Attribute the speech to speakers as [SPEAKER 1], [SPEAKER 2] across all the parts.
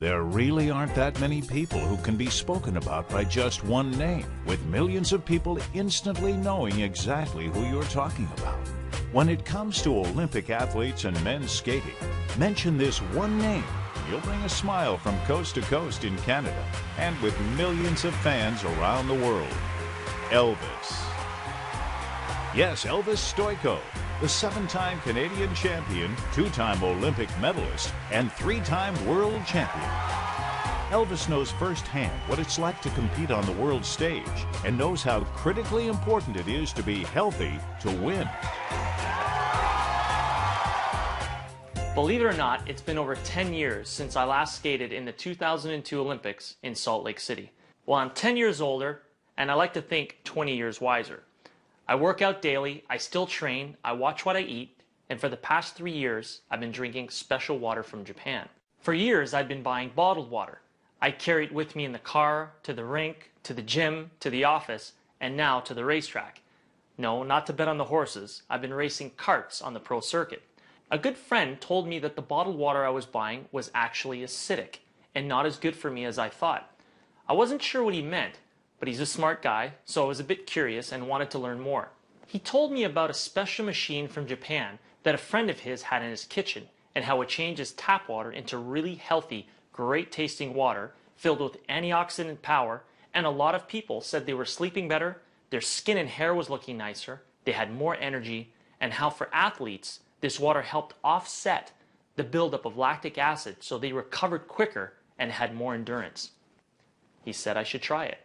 [SPEAKER 1] There really aren't that many people who can be spoken about by just one name, with millions of people instantly knowing exactly who you're talking about. When it comes to Olympic athletes and men's skating, mention this one name. You'll bring a smile from coast to coast in Canada and with millions of fans around the world. Elvis. Yes, Elvis Stojko, the 7-time Canadian champion, 2-time Olympic medalist, and 3-time world champion. Elvis knows firsthand what it's like to compete on the world stage and knows how critically important it is to be healthy to win.
[SPEAKER 2] Believe it or not, it's been over 10 years since I last skated in the 2002 Olympics in Salt Lake City. Well, I'm 10 years older, and I like to think 20 years wiser. I work out daily, I still train, I watch what I eat, and for the past 3 years, I've been drinking special water from Japan. For years, I've been buying bottled water. I carry it with me in the car, to the rink, to the gym, to the office, and now to the racetrack. No, not to bet on the horses. I've been racing karts on the pro circuit. A good friend told me that the bottled water I was buying was actually acidic and not as good for me as I thought. I wasn't sure what he meant, but he's a smart guy, so I was a bit curious and wanted to learn more. He told me about a special machine from Japan that a friend of his had in his kitchen and how it changes tap water into really healthy, great tasting water filled with antioxidant power, and a lot of people said they were sleeping better, their skin and hair was looking nicer, they had more energy, and how for athletes, this water helped offset the buildup of lactic acid so they recovered quicker and had more endurance. He said I should try it.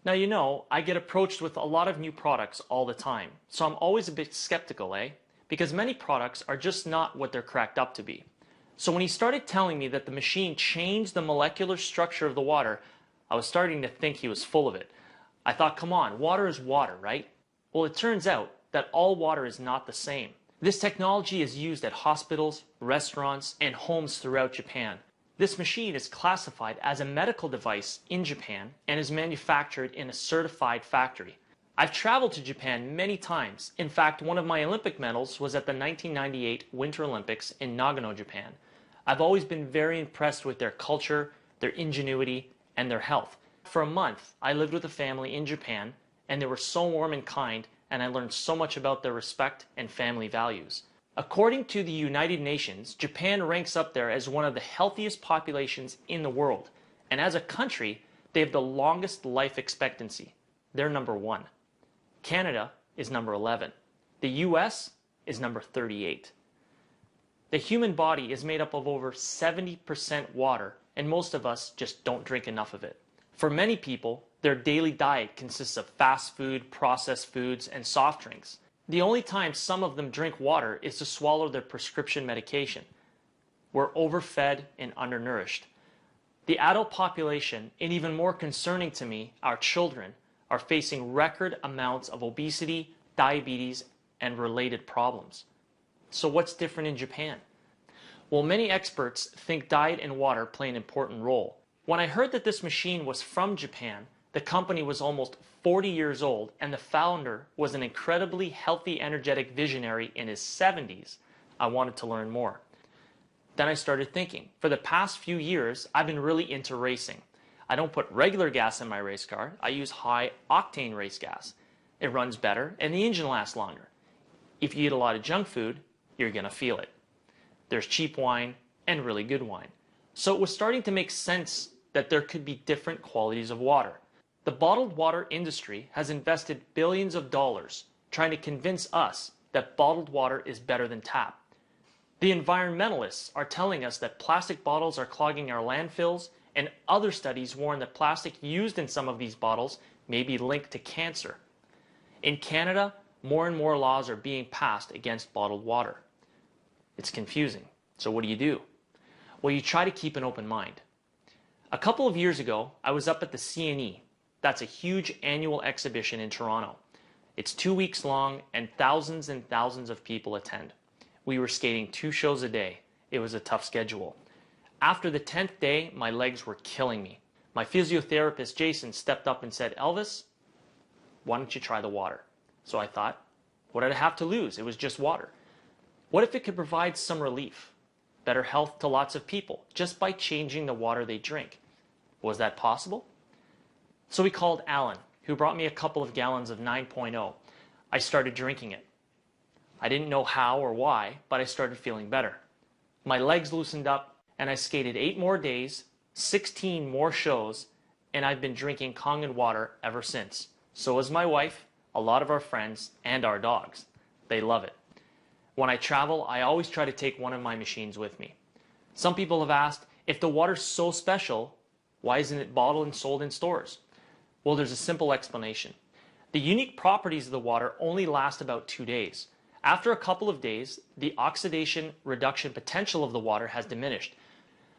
[SPEAKER 2] Now, you know, I get approached with a lot of new products all the time, so I'm always a bit skeptical, because many products are just not what they're cracked up to be. So when he started telling me that the machine changed the molecular structure of the water, I was starting to think he was full of it. I thought, come on, water is water, right? Well, it turns out that all water is not the same. This technology is used at hospitals, restaurants, and homes throughout Japan. This machine is classified as a medical device in Japan and is manufactured in a certified factory. I've traveled to Japan many times. In fact, one of my Olympic medals was at the 1998 Winter Olympics in Nagano, Japan. I've always been very impressed with their culture, their ingenuity, and their health. For a month, I lived with a family in Japan, and they were so warm and kind, and I learned so much about their respect and family values. According to the United Nations, Japan ranks up there as one of the healthiest populations in the world. And as a country, they have the longest life expectancy. They're number 1. Canada is number 11. The US is number 38. The human body is made up of over 70% water, and most of us just don't drink enough of it. For many people, their daily diet consists of fast food, processed foods, and soft drinks. The only time some of them drink water is to swallow their prescription medication. We're overfed and undernourished. The adult population, and even more concerning to me, our children, are facing record amounts of obesity, diabetes, and related problems. So what's different in Japan? Well, many experts think diet and water play an important role. When I heard that this machine was from Japan, the company was almost 40 years old, and the founder was an incredibly healthy, energetic visionary in his 70s, I wanted to learn more. Then I started thinking. For the past few years, I've been really into racing. I don't put regular gas in my race car. I use high-octane race gas. It runs better, and the engine lasts longer. If you eat a lot of junk food, you're going to feel it. There's cheap wine and really good wine. So it was starting to make sense that there could be different qualities of water. The bottled water industry has invested billions of dollars trying to convince us that bottled water is better than tap. The environmentalists are telling us that plastic bottles are clogging our landfills, and other studies warn that plastic used in some of these bottles may be linked to cancer. In Canada, more and more laws are being passed against bottled water. It's confusing. So what do? Well, you try to keep an open mind. A couple of years ago, I was up at the CNE. That's a huge annual exhibition in Toronto. It's 2 weeks long, and thousands of people attend. We were skating 2 shows a day. It was a tough schedule. After the 10th day, my legs were killing me. My physiotherapist, Jason, stepped up and said, "Elvis, why don't you try the water?" So I thought, what did I have to lose? It was just water. What if it could provide some relief? better health to lots of people just by changing the water they drink. Was that possible? So we called Alan, who brought me a couple of gallons of 9.0. I started drinking it. I didn't know how or why, but I started feeling better. My legs loosened up, and I skated 8 more days, 16 more shows, and I've been drinking Kangen water ever since. So has my wife, a lot of our friends, and our dogs. They love it. When I travel, I always try to take one of my machines with me. Some people have asked, if the water's so special, why isn't it bottled and sold in stores? Well, there's a simple explanation. The unique properties of the water only last about 2 days. After a couple of days, the oxidation reduction potential of the water has diminished.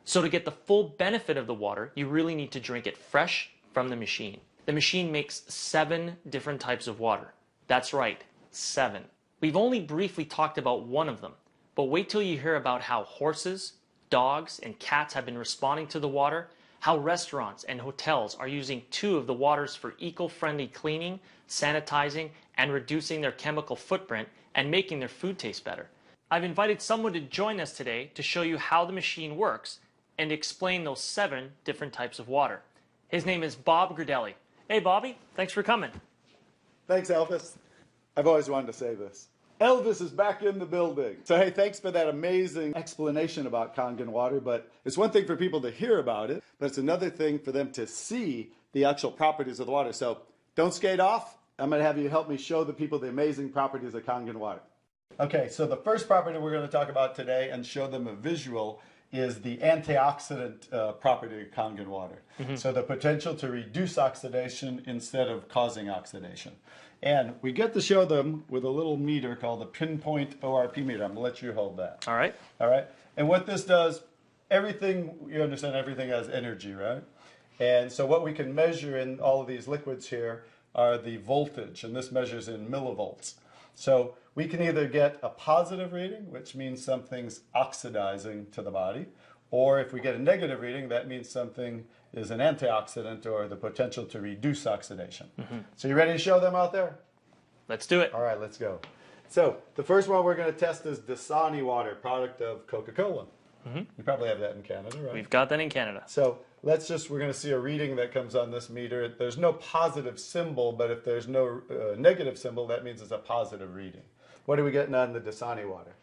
[SPEAKER 2] So to get the full benefit of the water, you really need to drink it fresh from the machine. The machine makes 7 different types of water. That's right, 7. We've only briefly talked about one of them, but wait till you hear about how horses, dogs, and cats have been responding to the water, how restaurants and hotels are using 2 of the waters for eco-friendly cleaning, sanitizing, and reducing their chemical footprint and making their food taste better. I've invited someone to join us today to show you how the machine works and explain those 7 different types of water. His name is Bob Gradelli. Hey Bobby, thanks for coming.
[SPEAKER 3] Thanks, Elvis. I've always wanted to say this. Elvis is back in the building. So hey, thanks for that amazing explanation about Kangen water, but it's one thing for people to hear about it, but it's another thing for them to see the actual properties of the water. So don't skate off. I'm going to have you help me show the people the amazing properties of Kangen water. Okay, so the first property we're going to talk about today and show them a visual is the antioxidant property of Kangen water. So the potential to reduce oxidation instead of causing oxidation. And we get to show them with a little meter called the pinpoint ORP meter. I'm going to let you hold that.
[SPEAKER 2] All right.
[SPEAKER 3] All right. And what this does, everything, you understand everything has energy, right? And so what we can measure in all of these liquids here are the voltage, and this measures in millivolts. So we can either get a positive reading, which means something's oxidizing to the body, or if we get a negative reading, that means something is an antioxidant or the potential to reduce oxidation. So you ready to show them out there?
[SPEAKER 2] Let's do it.
[SPEAKER 3] All right, let's go. So the first one we're going to test is Dasani water, product of Coca-Cola. You probably have that in Canada, right?
[SPEAKER 2] We've got that in Canada.
[SPEAKER 3] So we're going to see a reading that comes on this meter. There's no positive symbol, but if there's no negative symbol, that means it's a positive reading. What are we getting on the Dasani water?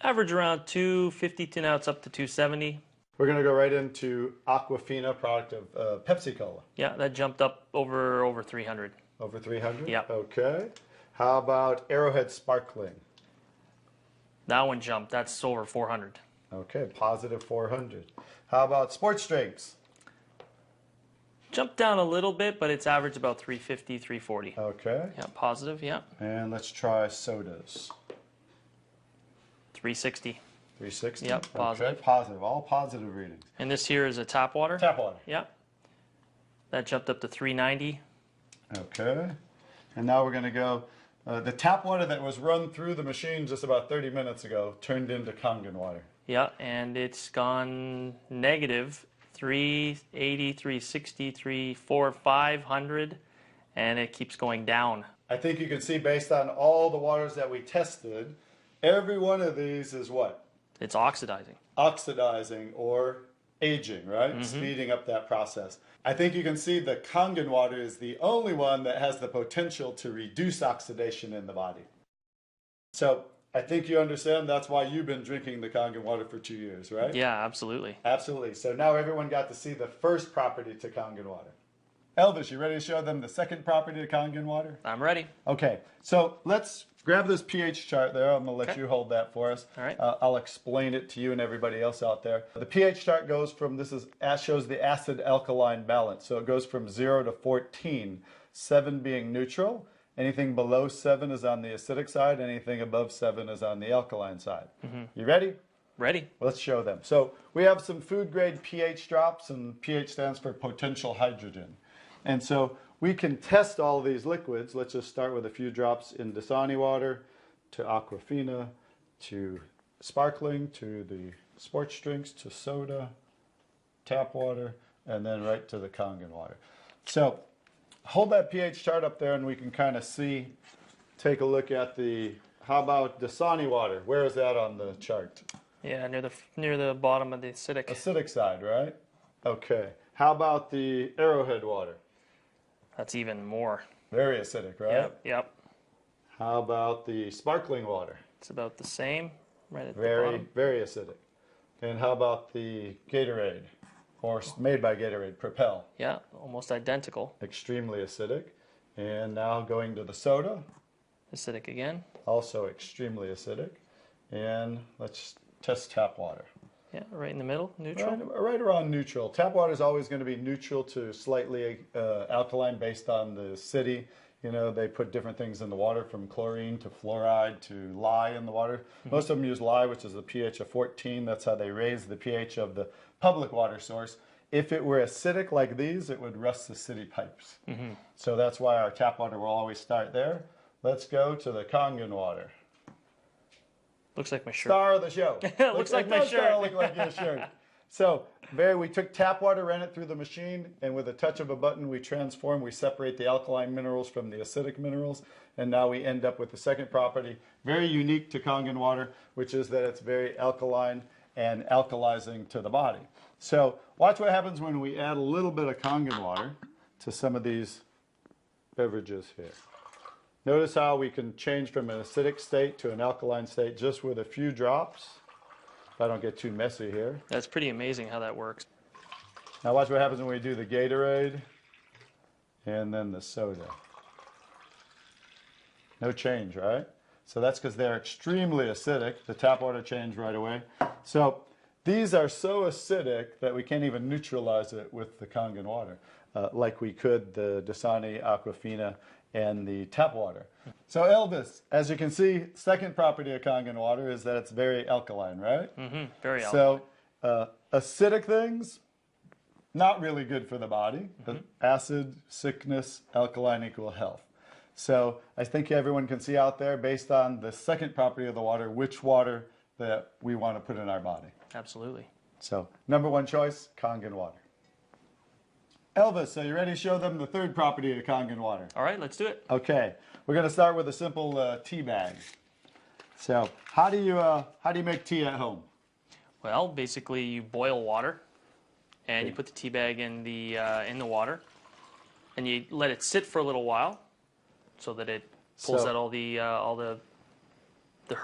[SPEAKER 2] Average around 250 to now it's up to 270.
[SPEAKER 3] We're going to go right into Aquafina, product of Pepsi-Cola.
[SPEAKER 2] Yeah, that jumped up over 300.
[SPEAKER 3] Over 300?
[SPEAKER 2] Yeah.
[SPEAKER 3] Okay. How about Arrowhead Sparkling?
[SPEAKER 2] That one jumped. That's over 400.
[SPEAKER 3] Okay, positive 400. How about sports drinks?
[SPEAKER 2] Jumped down a little bit, but it's average about 350, 340.
[SPEAKER 3] Okay.
[SPEAKER 2] Yeah, positive, yeah.
[SPEAKER 3] And let's try sodas.
[SPEAKER 2] 360.
[SPEAKER 3] 360?
[SPEAKER 2] Yep, positive.
[SPEAKER 3] Okay, positive. All positive readings.
[SPEAKER 2] And this here is a tap water.
[SPEAKER 3] Tap water.
[SPEAKER 2] Yeah. That jumped up to 390.
[SPEAKER 3] Okay. And now we're going to go, the tap water that was run through the machine just about 30 minutes ago turned into Kangen water.
[SPEAKER 2] Yeah, and it's gone negative 380, 360, 340, 500, and it keeps going down.
[SPEAKER 3] I think you can see based on all the waters that we tested, every one of these is what?
[SPEAKER 2] It's oxidizing.
[SPEAKER 3] Oxidizing or aging, right? Speeding up that process. I think you can see the Kangen water is the only one that has the potential to reduce oxidation in the body. So I think you understand that's why you've been drinking the Kangen water for 2 years, right?
[SPEAKER 2] Yeah, absolutely.
[SPEAKER 3] Absolutely. So now everyone got to see the first property to Kangen water. Elvis, you ready to show them the second property to Kangen water?
[SPEAKER 2] I'm ready.
[SPEAKER 3] Okay, so let's grab this pH chart there. I'm going to let you hold that for us.
[SPEAKER 2] All right.
[SPEAKER 3] I'll explain it to you and everybody else out there. The pH chart goes from, shows the acid-alkaline balance. So it goes from 0 to 14, 7 being neutral. Anything below 7 is on the acidic side. Anything above 7 is on the alkaline side. You ready?
[SPEAKER 2] Ready.
[SPEAKER 3] Let's show them. So we have some food-grade pH drops, and pH stands for potential hydrogen. And so we can test all these liquids. Let's just start with a few drops in Dasani water, to Aquafina, to sparkling, to the sports drinks, to soda, tap water, and then right to the Kangen water. So hold that pH chart up there and we can kind of see, take a look at how about Dasani water? Where is that on the chart?
[SPEAKER 2] Yeah, near the bottom of the acidic.
[SPEAKER 3] Acidic side, right? Okay. How about the Arrowhead water?
[SPEAKER 2] That's even more.
[SPEAKER 3] Very acidic, right?
[SPEAKER 2] Yep, yep.
[SPEAKER 3] How about the sparkling water?
[SPEAKER 2] It's about the same, right at the
[SPEAKER 3] Very,
[SPEAKER 2] bottom.
[SPEAKER 3] very acidic. And how about the Gatorade, or made by Gatorade, Propel?
[SPEAKER 2] Yeah, almost identical.
[SPEAKER 3] Extremely acidic. And now going to the soda,
[SPEAKER 2] Acidic again.
[SPEAKER 3] also extremely acidic. And let's test tap water.
[SPEAKER 2] Yeah, right in the middle, neutral.
[SPEAKER 3] Right around neutral. Tap water is always going to be neutral to slightly alkaline based on the city. You know, they put different things in the water, from chlorine to fluoride to lye in the water. Most of them use lye, which is a pH of 14. That's how they raise the pH of the public water source. If it were acidic like these, it would rust the city pipes. So that's why our tap water will always start there. Let's go to the Kangen water.
[SPEAKER 2] Looks like my shirt.
[SPEAKER 3] Star of the show.
[SPEAKER 2] Looks like my shirt.
[SPEAKER 3] Look like your shirt. So, we took tap water, ran it through the machine, and with a touch of a button, we separate the alkaline minerals from the acidic minerals, and now we end up with the second property, very unique to Kangen water, which is that it's very alkaline and alkalizing to the body. So, watch what happens when we add a little bit of Kangen water to some of these beverages here. Notice how we can change from an acidic state to an alkaline state just with a few drops. If I don't get too messy here.
[SPEAKER 2] That's pretty amazing how that works.
[SPEAKER 3] Now watch what happens when we do the Gatorade and then the soda. No change, right? So that's because they're extremely acidic. The tap water changed right away. So these are so acidic that we can't even neutralize it with the Kangen water, like we could the Dasani, Aquafina, and the tap water. So Elvis, as you can see, second property of Kangen water is that it's very alkaline, right?
[SPEAKER 2] Very alkaline.
[SPEAKER 3] So acidic things, not really good for the body. Acid, sickness, alkaline equal health. So I think everyone can see out there, based on the second property of the water, which water that we want to put in our body.
[SPEAKER 2] Absolutely.
[SPEAKER 3] So number one choice, Kangen water. Elvis, are you ready to show them the third property of Kangen water?
[SPEAKER 2] All right, let's do it.
[SPEAKER 3] Okay, we're going to start with a simple tea bag. So how do you make tea at home?
[SPEAKER 2] Well, basically you boil water, and you put the tea bag in the water, and you let it sit for a little while, so that it pulls out all the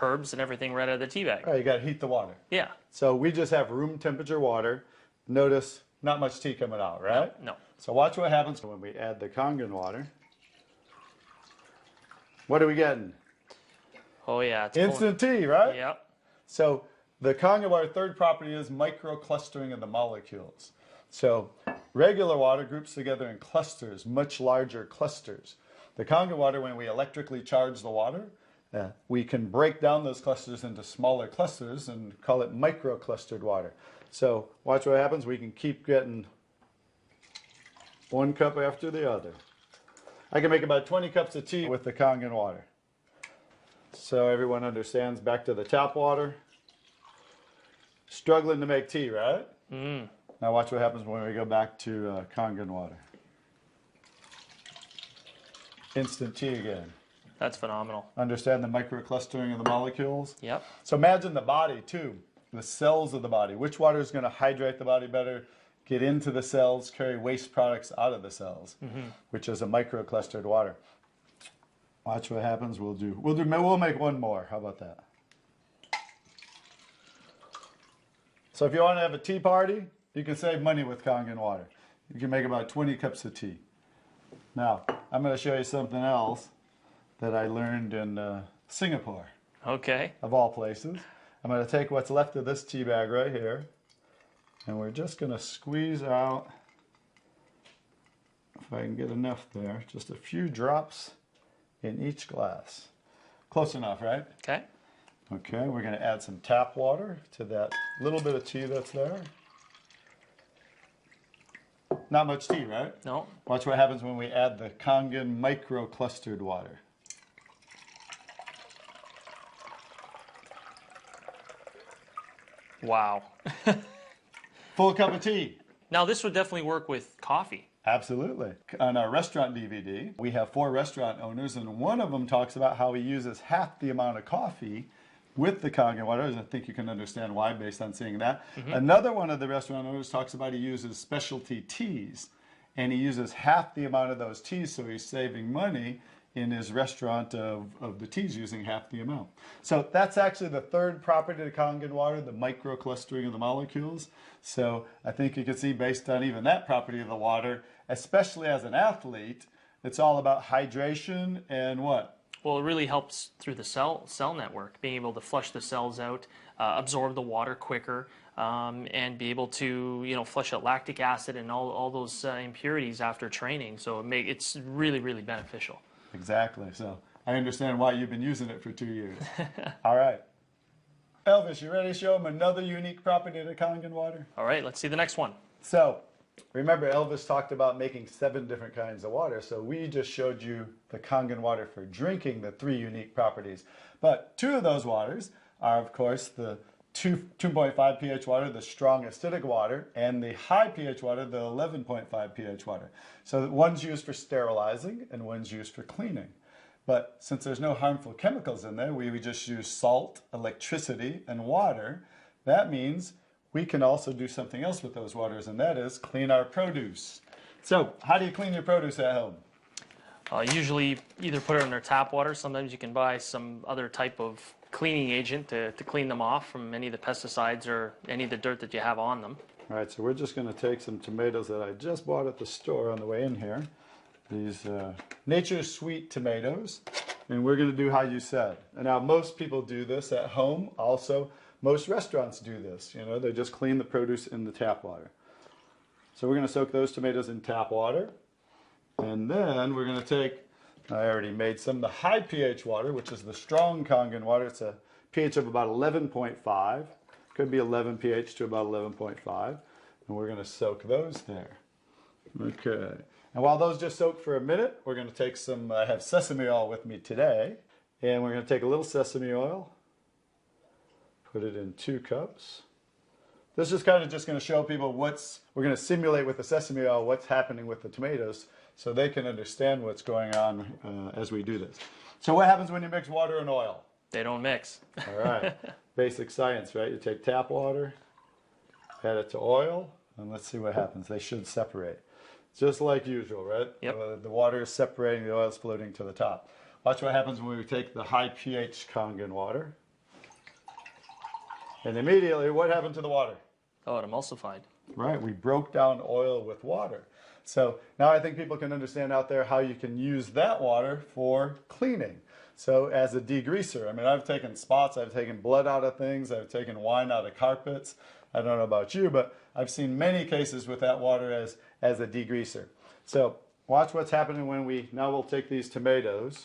[SPEAKER 2] herbs and everything right out of the tea bag.
[SPEAKER 3] All right, you got to heat the water.
[SPEAKER 2] Yeah.
[SPEAKER 3] So we just have room temperature water. Notice not much tea coming out, right?
[SPEAKER 2] No.
[SPEAKER 3] So watch what happens when we add the Kangen water. What are we getting?
[SPEAKER 2] Oh yeah, it's
[SPEAKER 3] instant tea, right?
[SPEAKER 2] Yep.
[SPEAKER 3] So the Kangen water third property is microclustering of the molecules. So regular water groups together in clusters, much larger clusters. The Kangen water, when we electrically charge the water, we can break down those clusters into smaller clusters and call it microclustered water. So watch what happens. We can keep getting one cup after the other. I can make about 20 cups of tea with the Kangen water. So everyone understands, back to the tap water. Struggling to make tea, right? Now watch what happens when we go back to Kangen water. Instant tea again.
[SPEAKER 2] That's phenomenal.
[SPEAKER 3] Understand the microclustering of the molecules?
[SPEAKER 2] Yep.
[SPEAKER 3] So imagine the body too, the cells of the body. Which water is going to hydrate the body better, get into the cells, carry waste products out of the cells, which is a microclustered water. Watch what happens. We'll make one more. How about that? So if you want to have a tea party, you can save money with Kangen water. You can make about 20 cups of tea. Now, I'm going to show you something else that I learned in Singapore.
[SPEAKER 2] Okay.
[SPEAKER 3] Of all places. I'm going to take what's left of this tea bag right here, and we're just going to squeeze out, if I can get enough there, just a few drops in each glass. Close enough, right?
[SPEAKER 2] Okay.
[SPEAKER 3] Okay, we're going to add some tap water to that little bit of tea that's there. Not much tea, right?
[SPEAKER 2] No.
[SPEAKER 3] Watch what happens when we add the Kangen microclustered water.
[SPEAKER 2] Wow.
[SPEAKER 3] Full cup of tea.
[SPEAKER 2] Now this would definitely work with coffee.
[SPEAKER 3] Absolutely. On our restaurant DVD, we have 4 restaurant owners, and one of them talks about how he uses half the amount of coffee with the Kangen water. I think you can understand why based on seeing that. Another one of the restaurant owners talks about he uses specialty teas, and he uses half the amount of those teas, so he's saving money in his restaurant of the teas using half the amount. So that's actually the third property of Kangen water, the microclustering of the molecules. So I think you can see based on even that property of the water, especially as an athlete, it's all about hydration and what?
[SPEAKER 2] Well, it really helps through the cell network, being able to flush the cells out, absorb the water quicker, and be able to flush out lactic acid and all those impurities after training. So it's really, really beneficial.
[SPEAKER 3] Exactly. So I understand why you've been using it for 2 years. All right. Elvis, you ready to show them another unique property of the Kangen water?
[SPEAKER 2] All right, let's see the next one.
[SPEAKER 3] So remember, Elvis talked about making 7 different kinds of water. So we just showed you the Kangen water for drinking, the 3 unique properties. But 2 of those waters are, of course, the 2.5 pH water, the strong acidic water, and the high pH water, the 11.5 pH water. So one's used for sterilizing and one's used for cleaning. But since there's no harmful chemicals in there, we just use salt, electricity, and water. That means we can also do something else with those waters, and that is clean our produce. So how do you clean your produce at home?
[SPEAKER 2] Usually either put it in their tap water. Sometimes you can buy some other type of cleaning agent to clean them off from any of the pesticides or any of the dirt that you have on them.
[SPEAKER 3] All right, so we're just going to take some tomatoes that I just bought at the store on the way in here. These Nature's Sweet tomatoes, and we're going to do how you said. And now most people do this at home. Also, most restaurants do this. They just clean the produce in the tap water. So we're going to soak those tomatoes in tap water. And then we're going to take, I already made some, the high pH water, which is the strong Kangen water. It's a pH of about 11.5. Could be 11 pH to about 11.5. And we're going to soak those there. Okay. And while those just soak for a minute, we're going to take some, I have sesame oil with me today. And we're going to take a little sesame oil, put it in 2 cups. This is kind of just going to show people we're going to simulate with the sesame oil what's happening with the tomatoes so they can understand what's going on as we do this. So what happens when you mix water and oil?
[SPEAKER 2] They don't mix.
[SPEAKER 3] All right. Basic science, right? You take tap water, add it to oil, and let's see what happens. They should separate. Just like usual, right?
[SPEAKER 2] Yep.
[SPEAKER 3] The water is separating, the oil is floating to the top. Watch what happens when we take the high pH Kangen water. And immediately, what happened to the water?
[SPEAKER 2] Oh, it emulsified.
[SPEAKER 3] Right, we broke down oil with water. So now I think people can understand out there how you can use that water for cleaning. So as a degreaser, I mean, I've taken spots, I've taken blood out of things, I've taken wine out of carpets. I don't know about you, but I've seen many cases with that water as a degreaser. So watch what's happening when we'll take these tomatoes,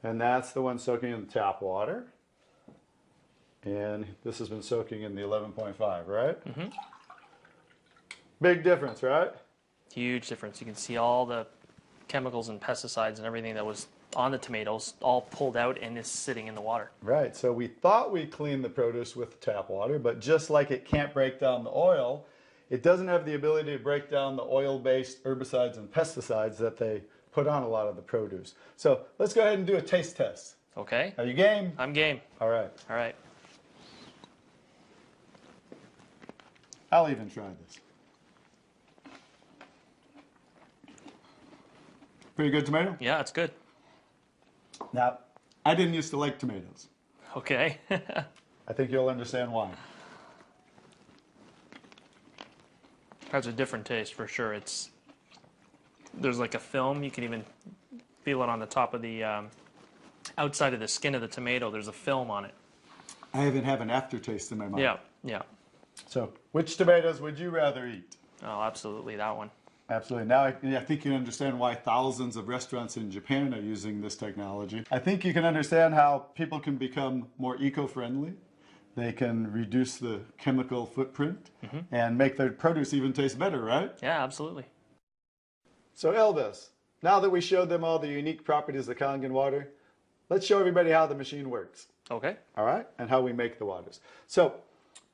[SPEAKER 3] and that's the one soaking in the tap water. And this has been soaking in the 11.5, right? Mm-hmm. Big difference, right?
[SPEAKER 2] Huge difference. You can see all the chemicals and pesticides and everything that was on the tomatoes all pulled out and is sitting in the water.
[SPEAKER 3] Right. So we thought we cleaned the produce with tap water, but just like it can't break down the oil, it doesn't have the ability to break down the oil-based herbicides and pesticides that they put on a lot of the produce. So let's go ahead and do a taste test.
[SPEAKER 2] Okay.
[SPEAKER 3] Are you game?
[SPEAKER 2] I'm game.
[SPEAKER 3] All right.
[SPEAKER 2] All right.
[SPEAKER 3] I'll even try this. Pretty good tomato?
[SPEAKER 2] Yeah, it's good.
[SPEAKER 3] Now, I didn't used to like tomatoes.
[SPEAKER 2] Okay.
[SPEAKER 3] I think you'll understand why.
[SPEAKER 2] Has a different taste for sure. There's like a film. You can even feel it on the top of the outside of the skin of the tomato. There's a film on it.
[SPEAKER 3] I even have an aftertaste in my mouth.
[SPEAKER 2] Yeah, yeah.
[SPEAKER 3] So, which tomatoes would you rather eat?
[SPEAKER 2] Oh, absolutely, that one.
[SPEAKER 3] Absolutely. Now, I think you understand why thousands of restaurants in Japan are using this technology. I think you can understand how people can become more eco-friendly. They can reduce the chemical footprint and make their produce even taste better, right?
[SPEAKER 2] Yeah, absolutely.
[SPEAKER 3] So Elvis, now that we showed them all the unique properties of Kangen water, let's show everybody how the machine works.
[SPEAKER 2] Okay.
[SPEAKER 3] All right? And how we make the waters. So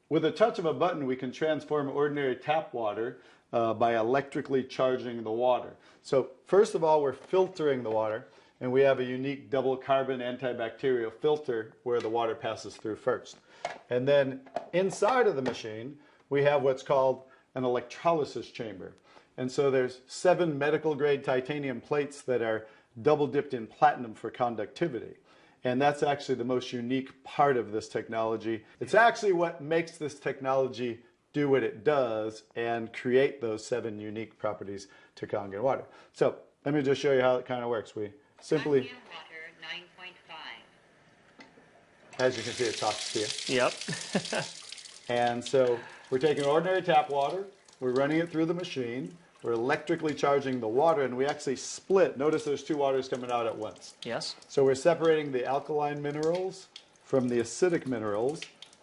[SPEAKER 3] with a touch of a button, we can transform ordinary tap water by electrically charging the water. So first of all, we're filtering the water. and we have a unique double carbon antibacterial filter where the water passes through first. And then inside of the machine, we have what's called an electrolysis chamber. And so there's 7 medical grade titanium plates that are double dipped in platinum for conductivity. And that's actually the most unique part of this technology. It's actually what makes this technology do what it does and create those 7 unique properties to Kangen water. So let me just show you how it kind of works. We simply,
[SPEAKER 4] Kangen water 9.5.
[SPEAKER 3] as you can see, it talks to you.
[SPEAKER 2] Yep.
[SPEAKER 3] And so we're taking ordinary tap water, we're running it through the machine, we're electrically charging the water, and we actually split. Notice there's 2 waters coming out at once.
[SPEAKER 2] Yes.
[SPEAKER 3] So we're separating the alkaline minerals from the acidic minerals,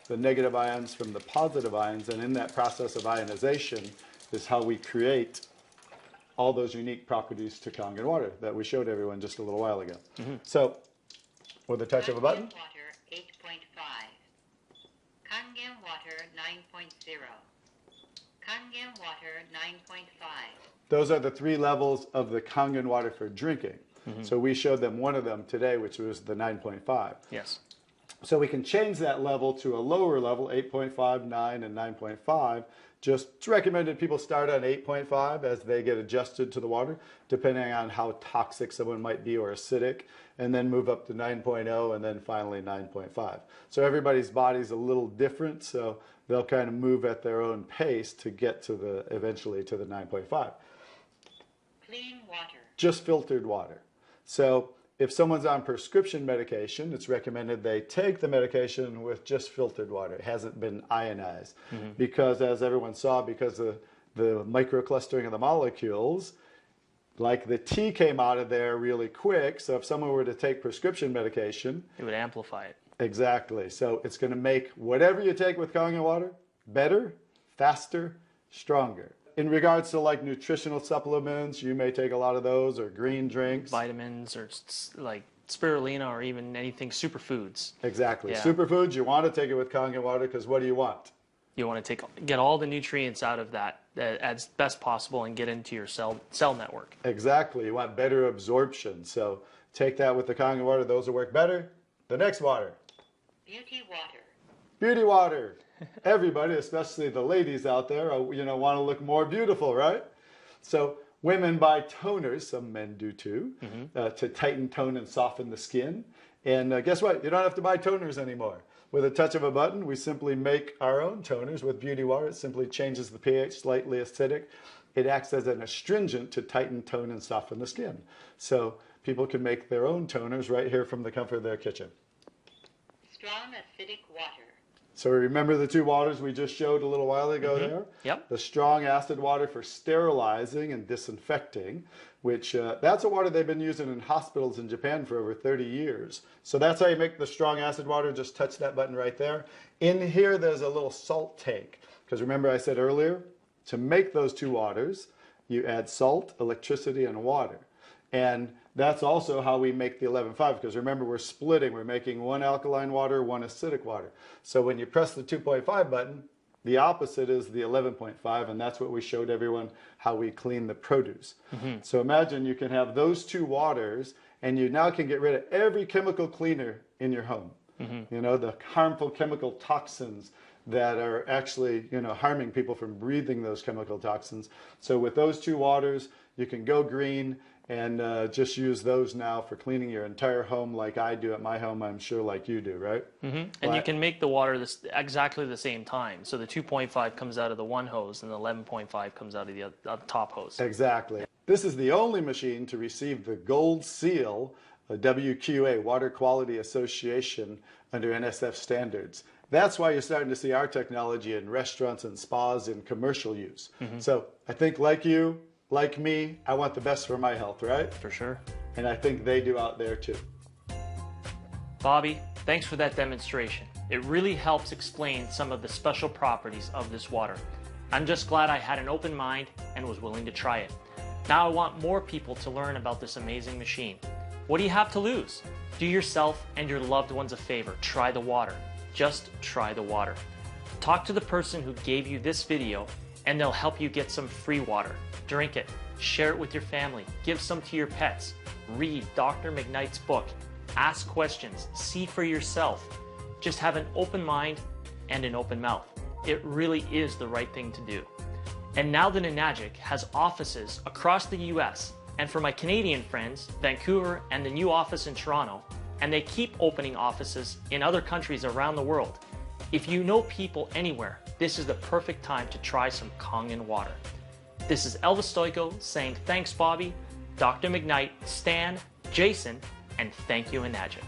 [SPEAKER 3] the negative ions from the positive ions, and in that process of ionization is how we create all those unique properties to Kangen water that we showed everyone just a little while ago. So with a touch of a button,
[SPEAKER 4] Kangen water 8.5. Kangen water 9.0. Kangen water 9.5.
[SPEAKER 3] those are the 3 levels of the Kangen water for drinking. So we showed them one of them today, which was the 9.5.
[SPEAKER 2] Yes.
[SPEAKER 3] So we can change that level to a lower level, 8.5, 9, and 9.5. Just it's recommended people start on 8.5 as they get adjusted to the water, depending on how toxic someone might be or acidic, and then move up to 9.0 and then finally 9.5. So everybody's body's a little different, so they'll kind of move at their own pace to get to the eventually to the 9.5.
[SPEAKER 4] Clean water.
[SPEAKER 3] Just filtered water. So if someone's on prescription medication, it's recommended they take the medication with just filtered water. It hasn't been ionized. Because as everyone saw, because of the microclustering of the molecules, like the T came out of there really quick. So if someone were to take prescription medication,
[SPEAKER 2] It would amplify it.
[SPEAKER 3] exactly. So it's going to make whatever you take with Kangen water better, faster, stronger. In regards to like nutritional supplements, you may take a lot of those or green drinks.
[SPEAKER 2] Vitamins or like spirulina or even anything superfoods.
[SPEAKER 3] Exactly.
[SPEAKER 2] Yeah.
[SPEAKER 3] Superfoods, you want to take it with Kangen water because what do you want?
[SPEAKER 2] You want to get all the nutrients out of that as best possible and get into your cell network.
[SPEAKER 3] Exactly. You want better absorption. So take that with the Kangen water. Those will work better. The next water.
[SPEAKER 4] Beauty water.
[SPEAKER 3] Beauty water. Everybody, especially the ladies out there, want to look more beautiful, right? So women buy toners, some men do too, to tighten, tone, and soften the skin. And guess what? You don't have to buy toners anymore. With a touch of a button, we simply make our own toners with beauty water. It simply changes the pH, slightly acidic. It acts as an astringent to tighten, tone, and soften the skin. So people can make their own toners right here from the comfort of their kitchen.
[SPEAKER 4] Strong acidic water.
[SPEAKER 3] So remember the 2 waters we just showed a little while ago there?
[SPEAKER 2] Yep.
[SPEAKER 3] The strong acid water for sterilizing and disinfecting, which that's a water they've been using in hospitals in Japan for over 30 years. So that's how you make the strong acid water. Just touch that button right there. In here, there's a little salt tank. Because remember I said earlier, to make those 2 waters, you add salt, electricity, and water. And that's also how we make the 11.5, because remember we're splitting. We're making 1 alkaline water, 1 acidic water. So when you press the 2.5 button, the opposite is the 11.5, and that's what we showed everyone how we clean the produce. So imagine you can have those 2 waters, and you now can get rid of every chemical cleaner in your home. You know, the harmful chemical toxins that are actually, harming people from breathing those chemical toxins. So with those 2 waters, you can go green and just use those now for cleaning your entire home like I do at my home, I'm sure like you do, right?
[SPEAKER 2] And you can make the water exactly the same time. So the 2.5 comes out of the one hose and the 11.5 comes out of the top hose.
[SPEAKER 3] Exactly. This is the only machine to receive the gold seal, a WQA, Water Quality Association, under NSF standards. That's why you're starting to see our technology in restaurants and spas in commercial use. So I think like you, like me, I want the best for my health, right?
[SPEAKER 2] For sure.
[SPEAKER 3] And I think they do out there too.
[SPEAKER 2] Bobby, thanks for that demonstration. It really helps explain some of the special properties of this water. I'm just glad I had an open mind and was willing to try it. Now I want more people to learn about this amazing machine. What do you have to lose? Do yourself and your loved ones a favor. Try the water. Just try the water. Talk to the person who gave you this video and they'll help you get some free water. Drink it. Share it with your family. Give some to your pets. Read Dr. McKnight's book. Ask questions. See for yourself. Just have an open mind and an open mouth. It really is the right thing to do. And now that Enagic has offices across the US, and for my Canadian friends, Vancouver and the new office in Toronto, and they keep opening offices in other countries around the world, if you know people anywhere, this is the perfect time to try some Kangen water. This is Elvis Stoico saying thanks Bobby, Dr. McKnight, Stan, Jason, and thank you Enagic.